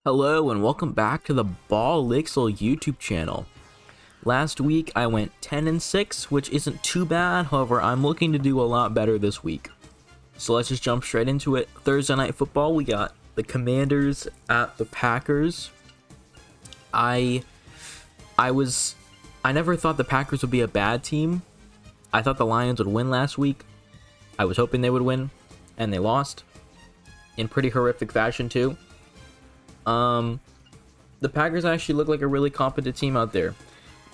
Hello and welcome back to the Ballixel YouTube channel. Last week I went 10-6, which isn't too bad. However, I'm looking to do a lot better this week. So let's just jump straight into it. Thursday Night Football, we got the Commanders at the Packers. I never thought the Packers would be a bad team. I thought the Lions would win last week. I was hoping they would win, and they lost in pretty horrific fashion too. The Packers actually look like a really competent team out there.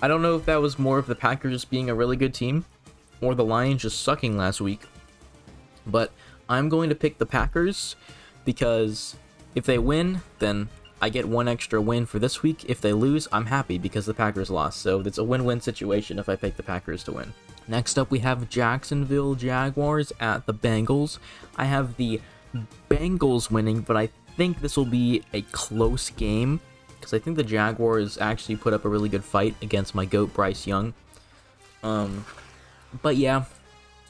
I don't know if that was more of the Packers just being a really good team or the Lions just sucking last week, but I'm going to pick the Packers because if they win, then I get one extra win for this week. If they lose, I'm happy because the Packers lost, so it's a win-win situation if I pick the Packers to win. Next up, we have Jacksonville Jaguars at the Bengals. I have the Bengals winning, but I think this will be a close game because I think the Jaguars actually put up a really good fight against my GOAT Bryce Young. But yeah,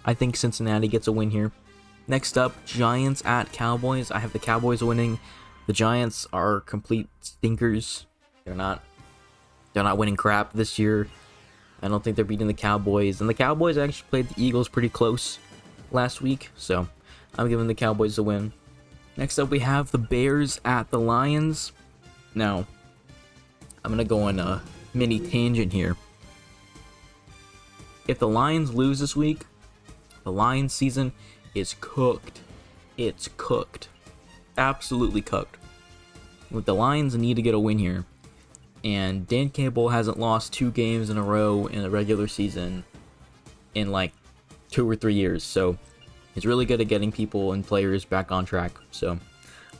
I think Cincinnati gets a win here. Next up, Giants at Cowboys. I have the Cowboys winning. The Giants are complete stinkers. They're not winning crap this year. I don't think they're beating the Cowboys, and the Cowboys actually played the Eagles pretty close last week, so I'm giving the Cowboys a win. Next up, we have the Bears at the Lions. Now, I'm going to go on a mini tangent here. If the Lions lose this week, the Lions season is cooked. It's cooked. Absolutely cooked. The Lions need to get a win here. And Dan Campbell hasn't lost 2 games in a row in the regular season in like 2 or 3 years. So he's really good at getting people and players back on track. So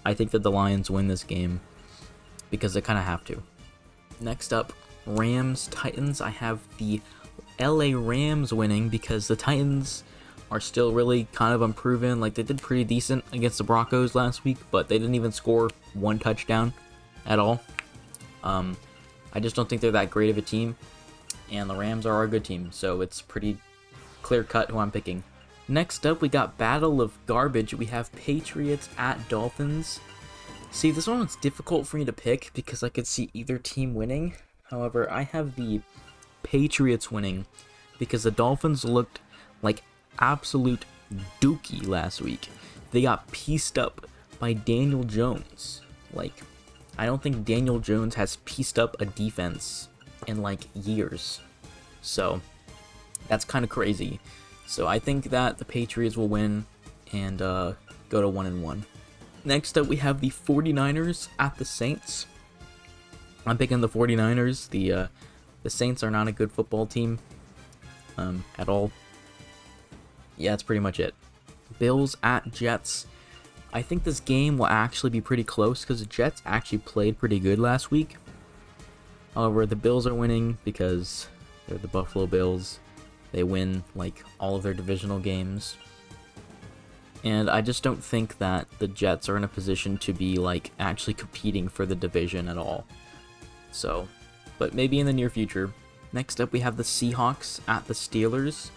I think that the Lions win this game because they kind of have to. Next up, Rams-Titans. I have the LA Rams winning because the Titans are still really kind of unproven. Like, they did pretty decent against the Broncos last week, but they didn't even score 1 touchdown at all. I just don't think they're that great of a team, and the Rams are a good team, so it's pretty clear-cut who I'm picking. Next up, we got Battle of Garbage. We have Patriots at Dolphins. See, this one was difficult for me to pick because I could see either team winning. However, I have the Patriots winning because the Dolphins looked like absolute dookie last week. They got pieced up by Daniel Jones. Like, I don't think Daniel Jones has pieced up a defense in like years. So that's kind of crazy. So I think that the Patriots will win and go to 1-1. Next up, we have the 49ers at the Saints. I'm picking the 49ers. The Saints are not a good football team at all. Yeah, that's pretty much it. Bills at Jets. I think this game will actually be pretty close because the Jets actually played pretty good last week. However, the Bills are winning because they're the Buffalo Bills. They win like all of their divisional games. And I just don't think that the Jets are in a position to be like actually competing for the division at all. So, but maybe in the near future. Next up, we have the Seahawks at the Steelers.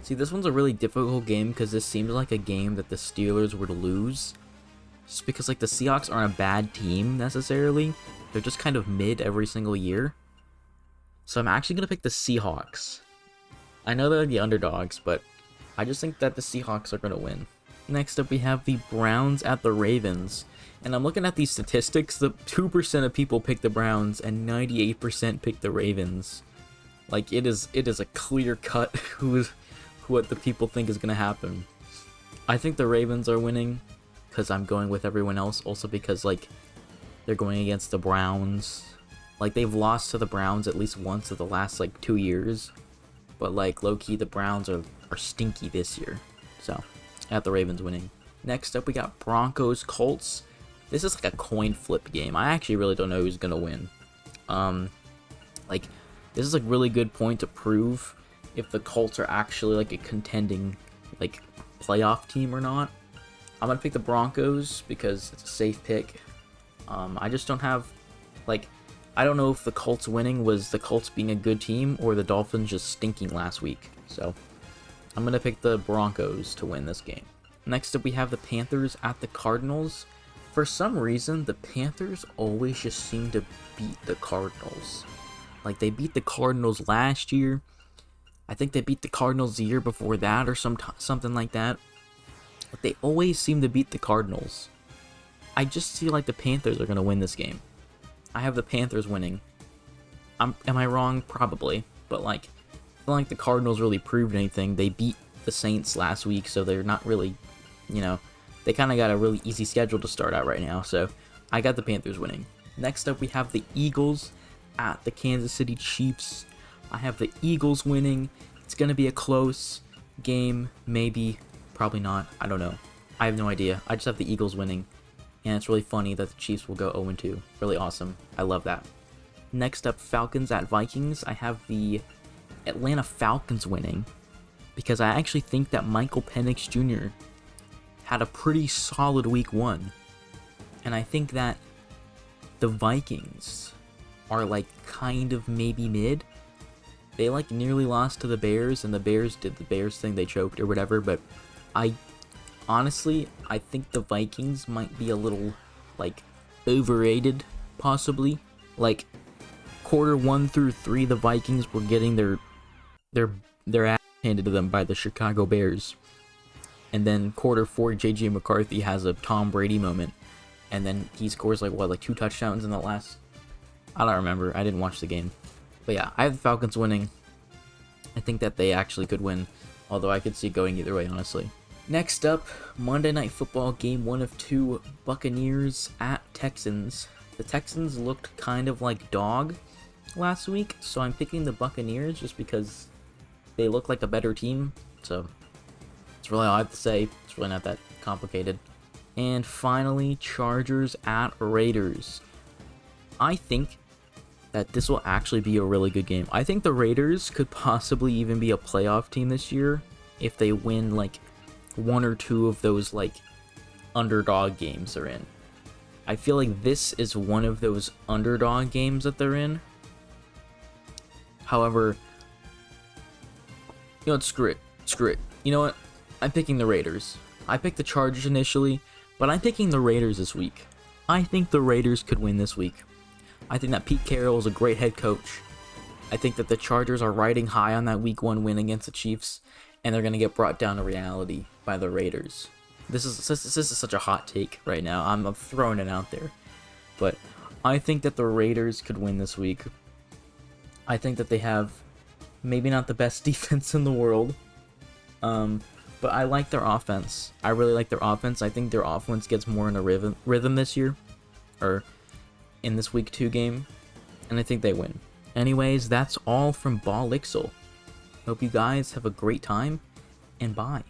See, this one's a really difficult game because this seems like a game that the Steelers would lose. Just because like the Seahawks aren't a bad team necessarily. They're just kind of mid every single year. So I'm actually going to pick the Seahawks. I know they're the underdogs, but I just think that the Seahawks are going to win. Next up, we have the Browns at the Ravens. And I'm looking at these statistics. The 2% of people pick the Browns and 98% pick the Ravens. Like, it is a clear cut what the people think is going to happen. I think the Ravens are winning because I'm going with everyone else. Also because, like, they're going against the Browns. Like, they've lost to the Browns at least once in the last, like, 2 years. But, like, low-key, the Browns are stinky this year. So, I have the Ravens winning. Next up, we got Broncos-Colts. This is like a coin flip game. I actually really don't know who's going to win. Like, this is a really good point to prove if the Colts are actually, like, a contending, like, playoff team or not. I'm going to pick the Broncos because it's a safe pick. I just don't have, like, I don't know if the Colts winning was the Colts being a good team or the Dolphins just stinking last week. So, I'm going to pick the Broncos to win this game. Next up, we have the Panthers at the Cardinals. For some reason, the Panthers always just seem to beat the Cardinals. Like, they beat the Cardinals last year. I think they beat the Cardinals the year before that or something like that. But they always seem to beat the Cardinals. I just feel like the Panthers are going to win this game. I have the Panthers winning. Am I wrong? Probably. But, like, I feel like the Cardinals really proved anything. They beat the Saints last week, so they're not really, you know, they kind of got a really easy schedule to start out right now. So, I got the Panthers winning. Next up, we have the Eagles at the Kansas City Chiefs. I have the Eagles winning. It's going to be a close game, maybe, probably not. I don't know. I have no idea. I just have the Eagles winning. And it's really funny that the Chiefs will go 0-2. Really awesome. I love that. Next up, Falcons at Vikings. I have the Atlanta Falcons winning because I actually think that Michael Penix Jr. had a pretty solid week 1. And I think that the Vikings are like kind of maybe mid. They like nearly lost to the Bears, and the Bears did the Bears thing, they choked or whatever, but honestly, I think the Vikings might be a little, like, overrated, possibly. Like, quarter 1 through 3, the Vikings were getting their ass handed to them by the Chicago Bears. And then quarter 4, J.J. McCarthy has a Tom Brady moment, and then he scores, like 2 touchdowns in the last... I don't remember. I didn't watch the game. But yeah, I have the Falcons winning. I think that they actually could win, although I could see it going either way, honestly. Next up, Monday Night Football, game 1 of 2, Buccaneers at Texans. The Texans looked kind of like dog last week, so I'm picking the Buccaneers just because they look like a better team. So that's really all I have to say. It's really not that complicated. And finally, Chargers at Raiders. I think that this will actually be a really good game. I think the Raiders could possibly even be a playoff team this year if they win like 1 or 2 of those like underdog games they're in. I feel like this is one of those underdog games that they're in. However, you know what, screw it. You know what? I'm picking the Raiders. I picked the Chargers initially, but I'm picking the Raiders this week. I think the Raiders could win this week. I think that Pete Carroll is a great head coach. I think that the Chargers are riding high on that week 1 win against the Chiefs, and they're going to get brought down to reality by the Raiders. This is such a hot take right now. I'm throwing it out there. But I think that the Raiders could win this week. I think that they have maybe not the best defense in the world, but I like their offense. I really like their offense. I think their offense gets more in a rhythm this year, or in this week 2 game, and I think they win. Anyways, that's all from Ball Ixel. Hope you guys have a great time, and bye.